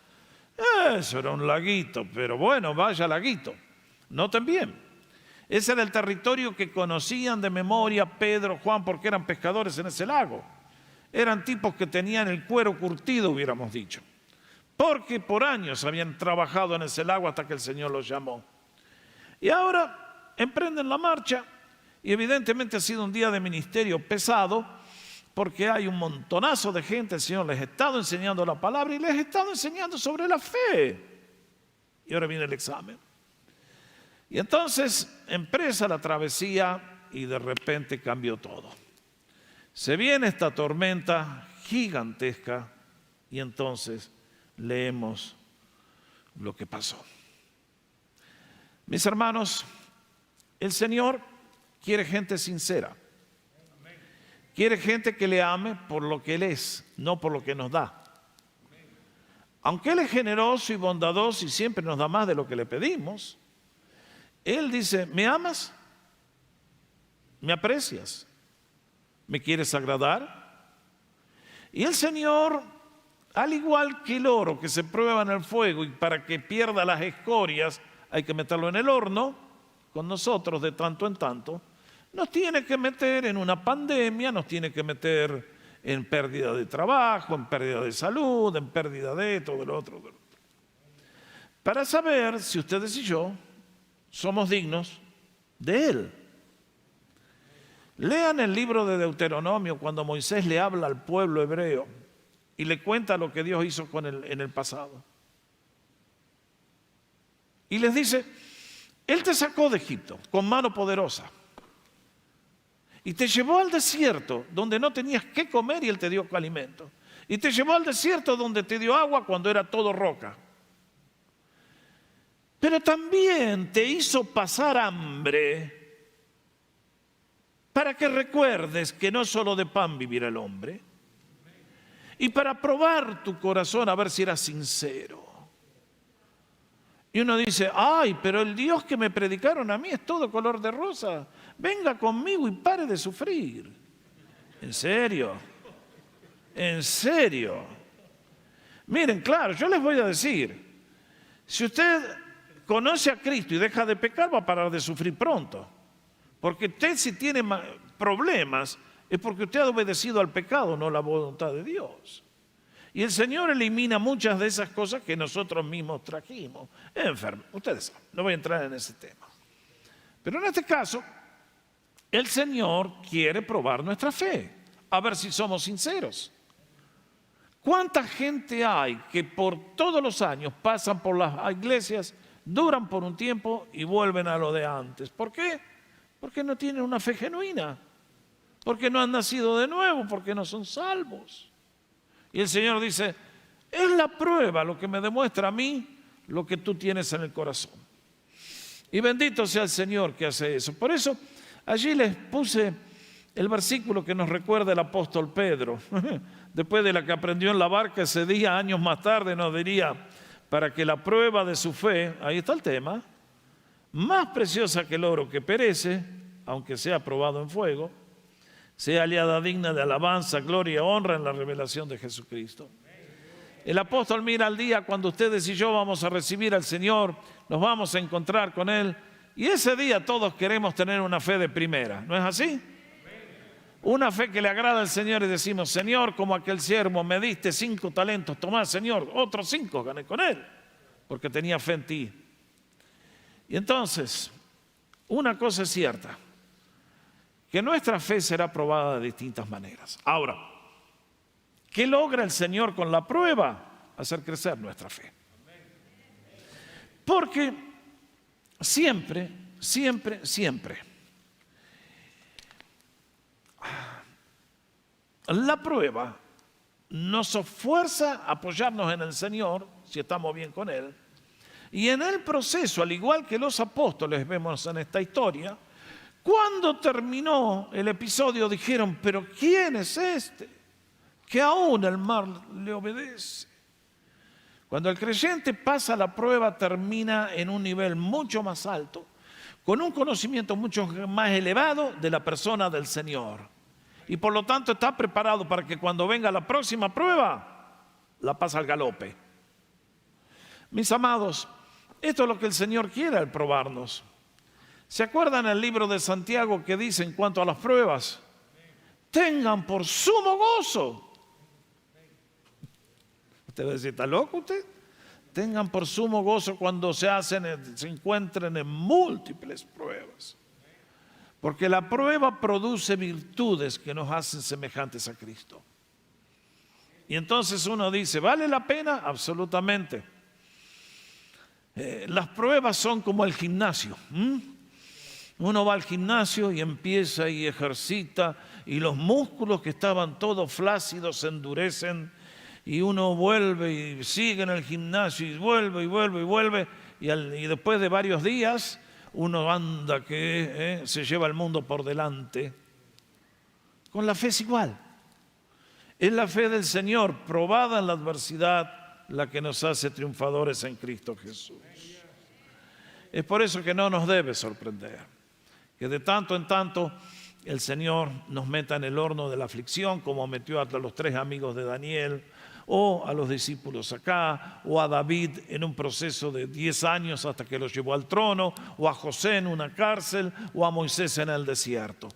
[SPEAKER 1] eso era un laguito, pero bueno, vaya laguito. Noten bien, ese era el territorio que conocían de memoria Pedro, Juan, porque eran pescadores en ese lago. Eran tipos que tenían el cuero curtido, hubiéramos dicho, porque por años habían trabajado en ese lago hasta que el Señor los llamó. Y ahora emprenden la marcha y evidentemente ha sido un día de ministerio pesado, porque hay un montonazo de gente, el Señor les ha estado enseñando la palabra y les ha estado enseñando sobre la fe. Y ahora viene el examen. Y entonces empieza la travesía y de repente cambió todo. Se viene esta tormenta gigantesca y entonces leemos lo que pasó. Mis hermanos, el Señor quiere gente sincera. Quiere gente que le ame por lo que Él es, no por lo que nos da. Aunque Él es generoso y bondadoso y siempre nos da más de lo que le pedimos, Él dice, ¿me amas? ¿Me aprecias? ¿Me quieres agradar? Y el Señor, al igual que el oro que se prueba en el fuego y para que pierda las escorias hay que meterlo en el horno, con nosotros de tanto en tanto, nos tiene que meter en una pandemia, nos tiene que meter en pérdida de trabajo, en pérdida de salud, en pérdida de esto, de lo otro. Para saber si ustedes y yo somos dignos de Él. Lean el libro de Deuteronomio cuando Moisés le habla al pueblo hebreo y le cuenta lo que Dios hizo con él en el pasado. Y les dice, Él te sacó de Egipto con mano poderosa. Y te llevó al desierto donde no tenías qué comer y Él te dio alimento. Y te llevó al desierto donde te dio agua cuando era todo roca. Pero también te hizo pasar hambre para que recuerdes que no solo de pan vivirá el hombre. Y para probar tu corazón a ver si eras sincero. Y uno dice, ay, pero el Dios que me predicaron a mí es todo color de rosa. Venga conmigo y pare de sufrir. ¿En serio? ¿En serio? Miren, claro, yo les voy a decir, si usted conoce a Cristo y deja de pecar, va a parar de sufrir pronto. Porque usted si tiene problemas, es porque usted ha obedecido al pecado, no a la voluntad de Dios. Y el Señor elimina muchas de esas cosas que nosotros mismos trajimos. Enfermo, ustedes saben, no voy a entrar en ese tema. Pero en este caso, el Señor quiere probar nuestra fe, a ver si somos sinceros. ¿Cuánta gente hay que por todos los años pasan por las iglesias, duran por un tiempo y vuelven a lo de antes? ¿Por qué? Porque no tienen una fe genuina, porque no han nacido de nuevo, porque no son salvos. Y el Señor dice, es la prueba lo que me demuestra a mí lo que tú tienes en el corazón. Y bendito sea el Señor que hace eso. Por eso allí les puse el versículo que nos recuerda el apóstol Pedro. Después de la que aprendió en la barca ese día, años más tarde nos diría, para que la prueba de su fe, ahí está el tema, más preciosa que el oro que perece, aunque sea probado en fuego, sea hallada digna de alabanza, gloria y honra en la revelación de Jesucristo. El apóstol mira al día cuando ustedes y yo vamos a recibir al Señor, nos vamos a encontrar con Él, y ese día todos queremos tener una fe de primera, ¿no es así? Una fe que le agrada al Señor y decimos, Señor, como aquel siervo, me diste 5 talentos, tomá, Señor, otros 5 gané con Él, porque tenía fe en ti. Y entonces, una cosa es cierta, que nuestra fe será probada de distintas maneras. Ahora, ¿qué logra el Señor con la prueba? Hacer crecer nuestra fe. Porque siempre, la prueba nos fuerza a apoyarnos en el Señor, si estamos bien con Él, y en el proceso, al igual que los apóstoles vemos en esta historia, cuando terminó el episodio dijeron, pero ¿quién es este? Que aún el mar le obedece. Cuando el creyente pasa la prueba, termina en un nivel mucho más alto, con un conocimiento mucho más elevado de la persona del Señor. y por lo tanto está preparado para que cuando venga la próxima prueba, la pasa al galope. Mis amados, esto es lo que el Señor quiere al probarnos. ¿Se acuerdan el libro de Santiago que dice en cuanto a las pruebas? Tengan por sumo gozo. Usted va a decir, ¿está loco usted? Tengan por sumo gozo cuando se encuentren en múltiples pruebas. Porque la prueba produce virtudes que nos hacen semejantes a Cristo. Y entonces uno dice, ¿vale la pena? Absolutamente. Las pruebas son como el gimnasio. Uno va al gimnasio y empieza y ejercita y los músculos que estaban todos flácidos se endurecen y uno vuelve y sigue en el gimnasio y vuelve y después de varios días uno anda que se lleva el mundo por delante. Con la fe es igual. Es la fe del Señor probada en la adversidad la que nos hace triunfadores en Cristo Jesús. Es por eso que no nos debe sorprender que de tanto en tanto el Señor nos meta en el horno de la aflicción, como metió a los 3 amigos de Daniel, o a los discípulos acá, o a David en un proceso de 10 años hasta que los llevó al trono, o a José en una cárcel, o a Moisés en el desierto.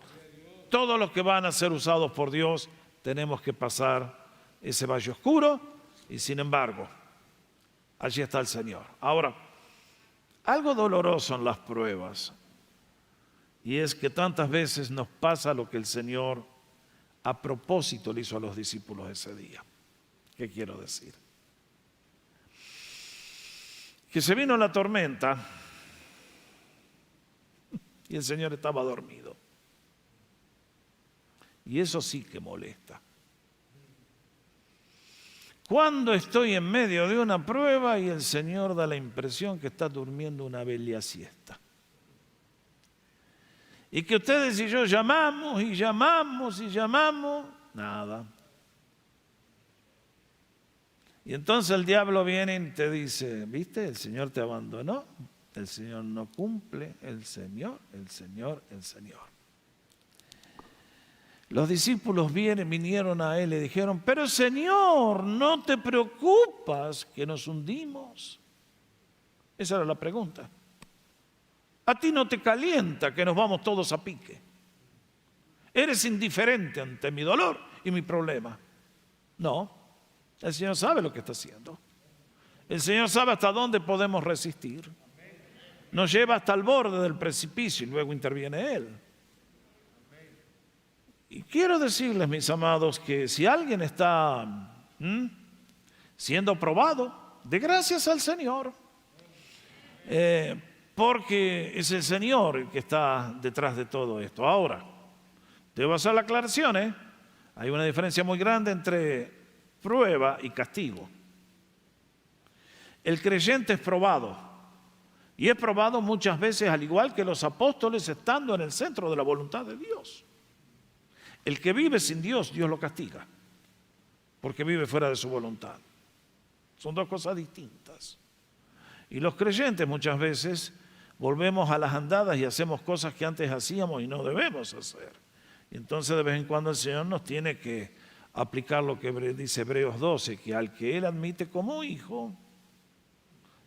[SPEAKER 1] Todos los que van a ser usados por Dios tenemos que pasar ese valle oscuro y sin embargo, allí está el Señor. Ahora, algo doloroso en las pruebas y es que tantas veces nos pasa lo que el Señor a propósito le hizo a los discípulos ese día. ¿Qué quiero decir? Que se vino la tormenta y el Señor estaba dormido. Y eso sí que molesta. Cuando estoy en medio de una prueba y el Señor da la impresión que está durmiendo una bella siesta. Y que ustedes y yo llamamos, nada. Y entonces el diablo viene y te dice, ¿viste? El Señor te abandonó, el Señor no cumple, el Señor. Los discípulos vinieron a Él y dijeron, pero Señor, ¿no te preocupas que nos hundimos? Esa era la pregunta. ¿A ti no te calienta que nos vamos todos a pique? ¿Eres indiferente ante mi dolor y mi problema? No, el Señor sabe lo que está haciendo. El Señor sabe hasta dónde podemos resistir. Nos lleva hasta el borde del precipicio y luego interviene Él. Y quiero decirles, mis amados, que si alguien está siendo probado, dé gracias al Señor. Porque es el Señor el que está detrás de todo esto. Ahora, debo hacer la aclaración, hay una diferencia muy grande entre prueba y castigo. El creyente es probado, y es probado muchas veces al igual que los apóstoles estando en el centro de la voluntad de Dios. El que vive sin Dios, Dios lo castiga, porque vive fuera de su voluntad. Son dos cosas distintas. Y los creyentes muchas veces volvemos a las andadas y hacemos cosas que antes hacíamos y no debemos hacer. Y entonces de vez en cuando el Señor nos tiene que aplicar lo que dice Hebreos 12, que al que Él admite como hijo,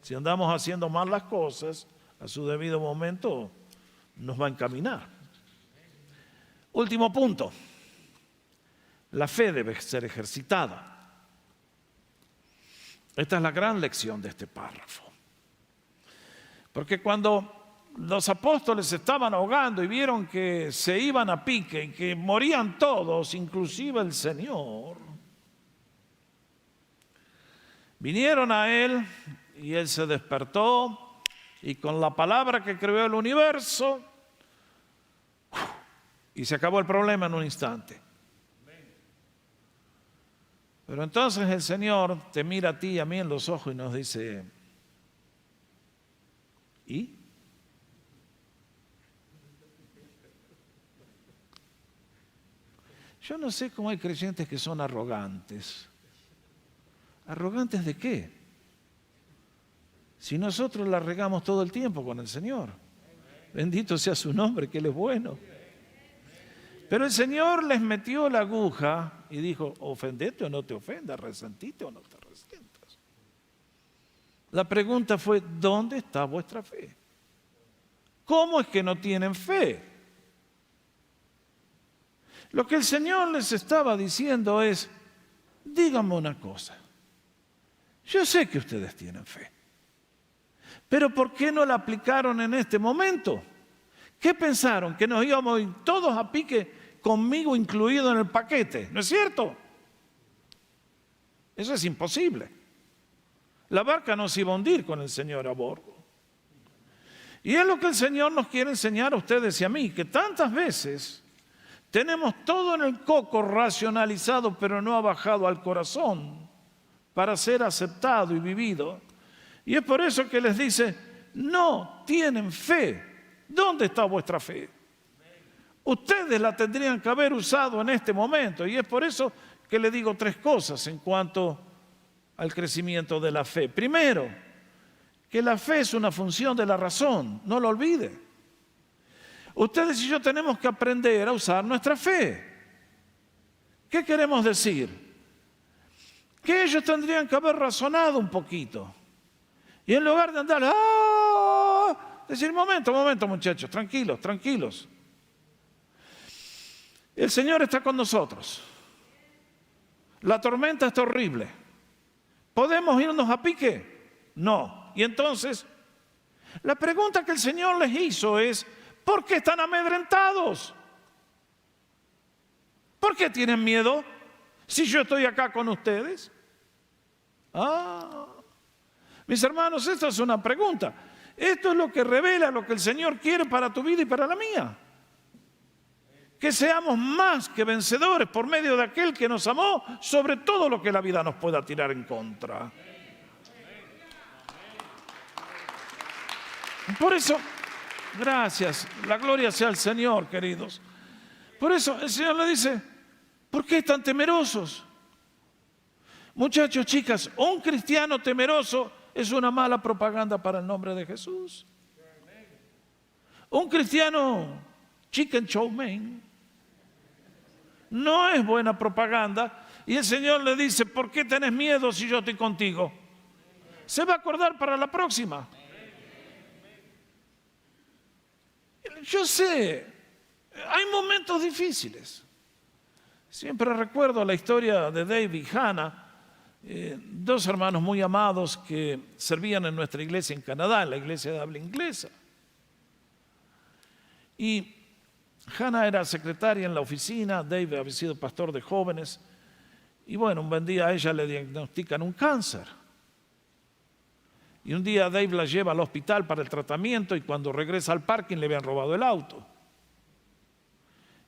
[SPEAKER 1] si andamos haciendo mal las cosas, a su debido momento nos va a encaminar. Último punto. La fe debe ser ejercitada. Esta es la gran lección de este párrafo. Porque cuando los apóstoles se estaban ahogando y vieron que se iban a pique y que morían todos, inclusive el Señor, vinieron a Él y Él se despertó y con la palabra que creó el universo, y se acabó el problema en un instante. Pero entonces el Señor te mira a ti y a mí en los ojos y nos dice, ¿y? Yo no sé cómo hay creyentes que son arrogantes. ¿Arrogantes de qué? Si nosotros la regamos todo el tiempo con el Señor. Bendito sea su nombre, que Él es bueno. Pero el Señor les metió la aguja y dijo, ofendete o no te ofendas, resentite o no te resientas. La pregunta fue, ¿dónde está vuestra fe? ¿Cómo es que no tienen fe? Lo que el Señor les estaba diciendo es, díganme una cosa. Yo sé que ustedes tienen fe, pero ¿por qué no la aplicaron en este momento? ¿Qué pensaron? ¿Que nos íbamos a ir todos a pique conmigo incluido en el paquete? ¿No es cierto? Eso es imposible. La barca no se iba a hundir con el Señor a bordo. Y es lo que el Señor nos quiere enseñar a ustedes y a mí, que tantas veces tenemos todo en el coco racionalizado, pero no ha bajado al corazón para ser aceptado y vivido. Y es por eso que les dice, no tienen fe. ¿Dónde está vuestra fe? Ustedes la tendrían que haber usado en este momento. Y es por eso que le digo tres cosas en cuanto al crecimiento de la fe. Primero, que la fe es una función de la razón. No lo olvide. Ustedes y yo tenemos que aprender a usar nuestra fe. ¿Qué queremos decir? Que ellos tendrían que haber razonado un poquito. Y en lugar de andar, decir, momento muchachos, tranquilos. El Señor está con nosotros. La tormenta está horrible. ¿Podemos irnos a pique? No. Y entonces, la pregunta que el Señor les hizo es, ¿por qué están amedrentados? ¿Por qué tienen miedo si yo estoy acá con ustedes? Mis hermanos, esta es una pregunta. Esto es lo que revela lo que el Señor quiere para tu vida y para la mía. Que seamos más que vencedores por medio de aquel que nos amó sobre todo lo que la vida nos pueda tirar en contra. Por eso, gracias, la gloria sea al Señor, queridos. Por eso el Señor le dice, ¿por qué están temerosos? Muchachos, chicas, un cristiano temeroso es una mala propaganda para el nombre de Jesús. Un cristiano chicken showman no es buena propaganda. Y el Señor le dice, ¿por qué tenés miedo si yo estoy contigo? Se va a acordar para la próxima. Yo sé, hay momentos difíciles. Siempre recuerdo la historia de Dave y Hannah, dos hermanos muy amados que servían en nuestra iglesia en Canadá, en la iglesia de habla inglesa. Y Hannah era secretaria en la oficina, Dave había sido pastor de jóvenes. Y bueno, un buen día a ella le diagnostican un cáncer. Y un día Dave la lleva al hospital para el tratamiento y cuando regresa al parking le habían robado el auto.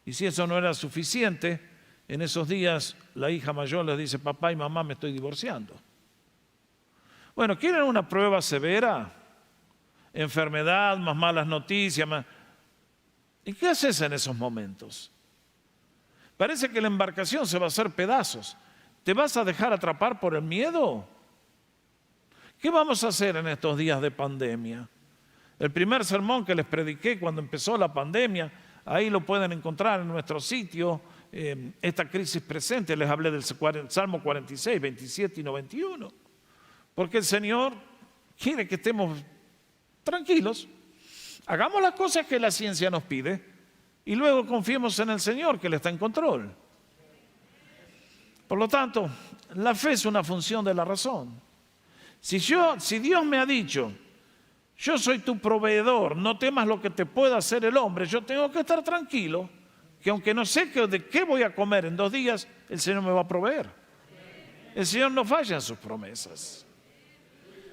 [SPEAKER 1] Y si eso no era suficiente, en esos días la hija mayor les dice, papá y mamá, me estoy divorciando. Bueno, ¿quieren una prueba severa? Enfermedad, más malas noticias, más... ¿Y qué haces en esos momentos? Parece que la embarcación se va a hacer pedazos. ¿Te vas a dejar atrapar por el miedo? ¿Qué vamos a hacer en estos días de pandemia? El primer sermón que les prediqué cuando empezó la pandemia, ahí lo pueden encontrar en nuestro sitio, esta crisis presente, les hablé del Salmo 46, 27 y 91. Porque el Señor quiere que estemos tranquilos, hagamos las cosas que la ciencia nos pide y luego confiemos en el Señor que Él está en control. Por lo tanto, la fe es una función de la razón. Si Dios me ha dicho, yo soy tu proveedor, no temas lo que te pueda hacer el hombre, yo tengo que estar tranquilo, que aunque no sé de qué voy a comer en 2 días, el Señor me va a proveer. El Señor no falla en sus promesas.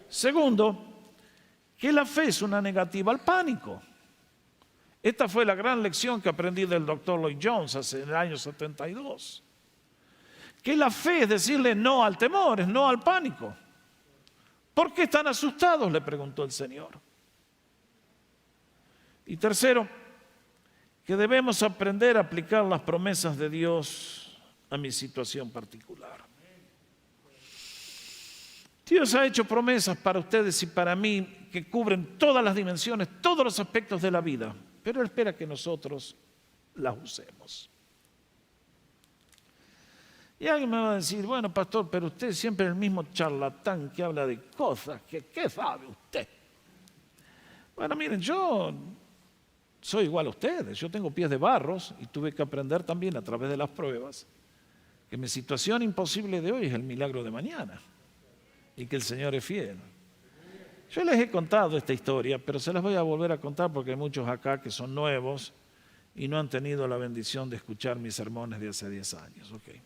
[SPEAKER 1] Segundo, que la fe es una negativa al pánico. Esta fue la gran lección que aprendí del doctor Lloyd Jones en el año 72. Que la fe es decirle no al temor, es no al pánico. ¿Por qué están asustados?, le preguntó el Señor. Y tercero, que debemos aprender a aplicar las promesas de Dios a mi situación particular. Dios ha hecho promesas para ustedes y para mí que cubren todas las dimensiones, todos los aspectos de la vida, pero Él espera que nosotros las usemos. Y alguien me va a decir, bueno, pastor, pero usted es siempre el mismo charlatán que habla de cosas. ¿Qué sabe usted? Bueno, miren, yo soy igual a ustedes. Yo tengo pies de barros y tuve que aprender también a través de las pruebas que mi situación imposible de hoy es el milagro de mañana y que el Señor es fiel. Yo les he contado esta historia, pero se las voy a volver a contar porque hay muchos acá que son nuevos y no han tenido la bendición de escuchar mis sermones de hace 10 años. Okay.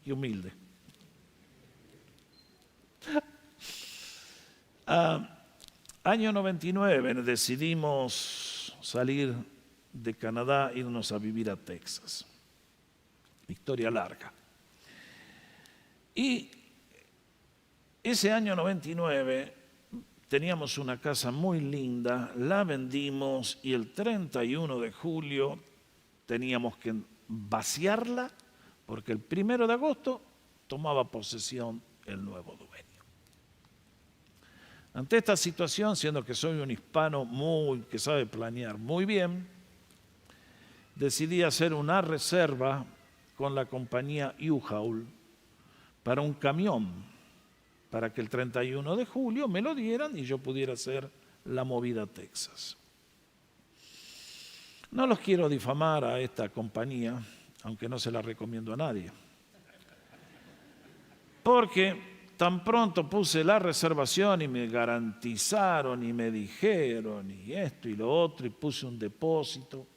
[SPEAKER 1] Y humilde. Año 99 decidimos salir de Canadá e irnos a vivir a Texas. Historia larga. Y ese año 99 teníamos una casa muy linda, la vendimos y el 31 de julio teníamos que vaciarla porque el 1 de agosto tomaba posesión el nuevo dueño. Ante esta situación, siendo que soy un hispano que sabe planear muy bien, decidí hacer una reserva con la compañía U-Haul para un camión, para que el 31 de julio me lo dieran y yo pudiera hacer la movida a Texas. No los quiero difamar a esta compañía, aunque no se la recomiendo a nadie, porque tan pronto puse la reservación y me garantizaron y me dijeron y esto y lo otro y puse un depósito.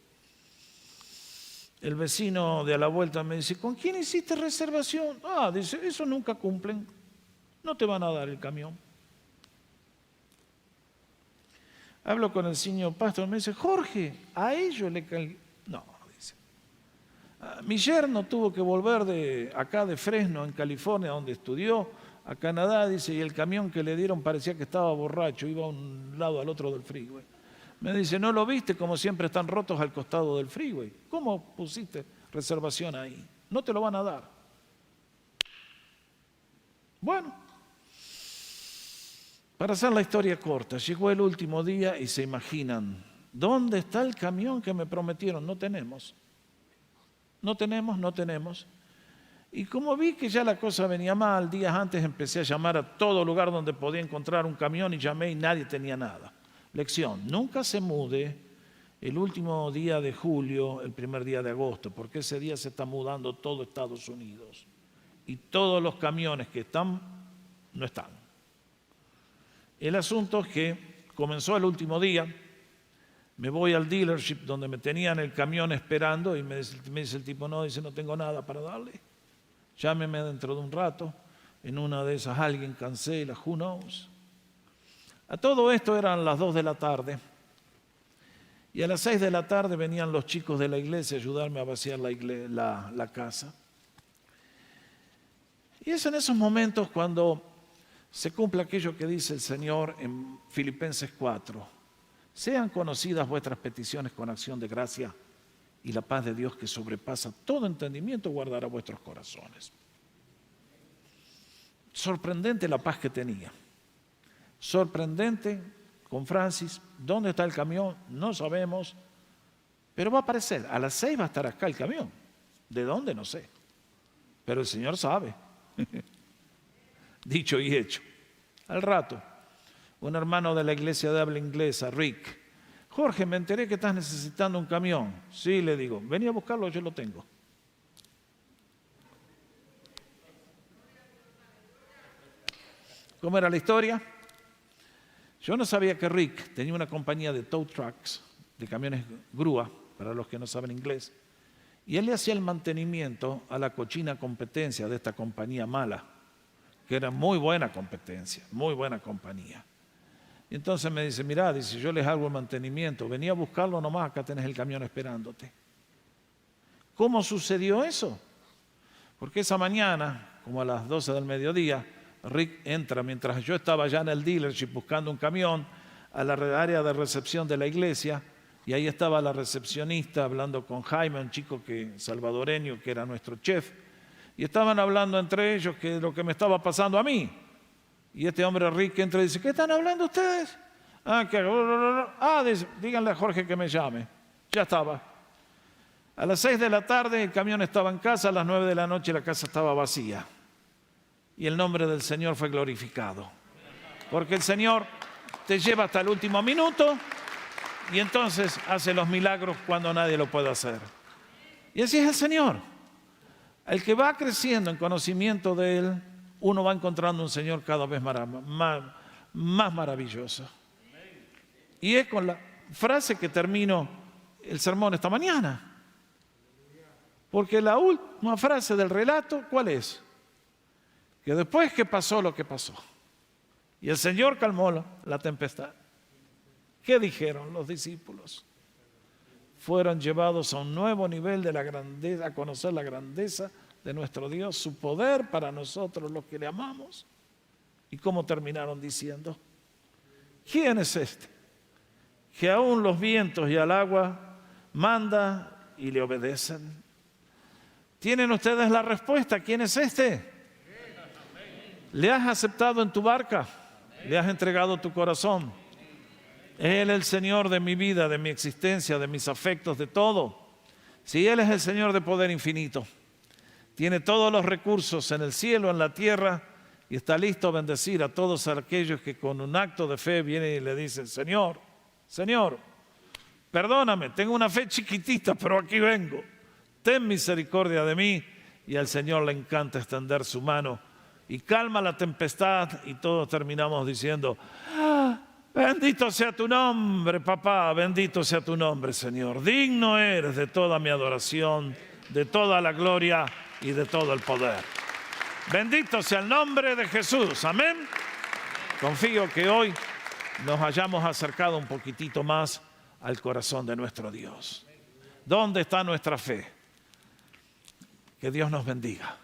[SPEAKER 1] El vecino de a la vuelta me dice, ¿con quién hiciste reservación? Dice, eso nunca cumplen, no te van a dar el camión. Hablo con el señor pastor, me dice, Jorge, a ellos le cae. No, dice. Mi yerno tuvo que volver de acá de Fresno, en California, donde estudió, a Canadá, dice, y el camión que le dieron parecía que estaba borracho, iba a un lado al otro del freeway. Me dice, ¿no lo viste? Como siempre están rotos al costado del freeway. ¿Cómo pusiste reservación ahí? No te lo van a dar. Bueno, para hacer la historia corta, llegó el último día y se imaginan, ¿dónde está el camión que me prometieron? No tenemos. No tenemos. Y como vi que ya la cosa venía mal, días antes empecé a llamar a todo lugar donde podía encontrar un camión y llamé y nadie tenía nada. Lección, nunca se mude el último día de julio, el primer día de agosto, porque ese día se está mudando todo Estados Unidos. Y todos los camiones que están, no están. El asunto es que comenzó el último día, me voy al dealership donde me tenían el camión esperando y me dice el tipo, no tengo nada para darle. Llámeme dentro de un rato, en una de esas alguien cancela, who knows. A todo esto eran las 2 de la tarde y a las 6 de la tarde venían los chicos de la iglesia a ayudarme a vaciar la casa. Y es en esos momentos cuando se cumple aquello que dice el Señor en Filipenses 4. Sean conocidas vuestras peticiones con acción de gracia y la paz de Dios que sobrepasa todo entendimiento guardará vuestros corazones. Sorprendente la paz que tenía. Sorprendente con Francis. ¿Dónde está el camión? No sabemos. Pero va a aparecer. A las 6 va a estar acá el camión. ¿De dónde? No sé. Pero el Señor sabe. Dicho y hecho. Al rato, un hermano de la iglesia de habla inglesa, Rick. Jorge, me enteré que estás necesitando un camión. Sí, le digo. Vení a buscarlo, yo lo tengo. ¿Cómo era la historia? Yo no sabía que Rick tenía una compañía de tow trucks, de camiones grúa, para los que no saben inglés, y él le hacía el mantenimiento a la cochina competencia de esta compañía mala, que era muy buena competencia, muy buena compañía. Y entonces me dice, mirá, dice, yo les hago el mantenimiento, vení a buscarlo nomás, acá tenés el camión esperándote. ¿Cómo sucedió eso? Porque esa mañana, como a las 12 del mediodía, Rick entra, mientras yo estaba ya en el dealership buscando un camión, a la área de recepción de la iglesia, y ahí estaba la recepcionista hablando con Jaime, un chico salvadoreño que era nuestro chef, y estaban hablando entre ellos de lo que me estaba pasando a mí. Y este hombre Rick entra y dice, ¿qué están hablando ustedes? Dice, díganle a Jorge que me llame. Ya estaba. A las 6 de la tarde el camión estaba en casa, a las 9 de la noche la casa estaba vacía. Y el nombre del Señor fue glorificado. Porque el Señor te lleva hasta el último minuto y entonces hace los milagros cuando nadie lo puede hacer. Y así es el Señor. El que va creciendo en conocimiento de Él, uno va encontrando un Señor cada vez más maravilloso. Y es con la frase que termino el sermón esta mañana. Porque la última frase del relato, ¿cuál es? Que después que pasó lo que pasó, y el Señor calmó la tempestad, ¿qué dijeron los discípulos? Fueron llevados a un nuevo nivel de la grandeza, a conocer la grandeza de nuestro Dios, su poder para nosotros los que le amamos. ¿Y cómo terminaron diciendo? ¿Quién es este? Que aún los vientos y al agua manda y le obedecen. ¿Tienen ustedes la respuesta? ¿Quién es este? ¿Le has aceptado en tu barca? ¿Le has entregado tu corazón? Él es el Señor de mi vida, de mi existencia, de mis afectos, de todo. Si Él es el Señor de poder infinito, tiene todos los recursos en el cielo, en la tierra, y está listo a bendecir a todos aquellos que con un acto de fe vienen y le dicen: Señor, Señor, perdóname, tengo una fe chiquitita, pero aquí vengo. Ten misericordia de mí. Y al Señor le encanta extender su mano y calma la tempestad, y todos terminamos diciendo: bendito sea tu nombre, papá, bendito sea tu nombre, Señor. Digno eres de toda mi adoración, de toda la gloria y de todo el poder. Bendito sea el nombre de Jesús, amén. Confío que hoy nos hayamos acercado un poquitito más al corazón de nuestro Dios. ¿Dónde está nuestra fe? Que Dios nos bendiga.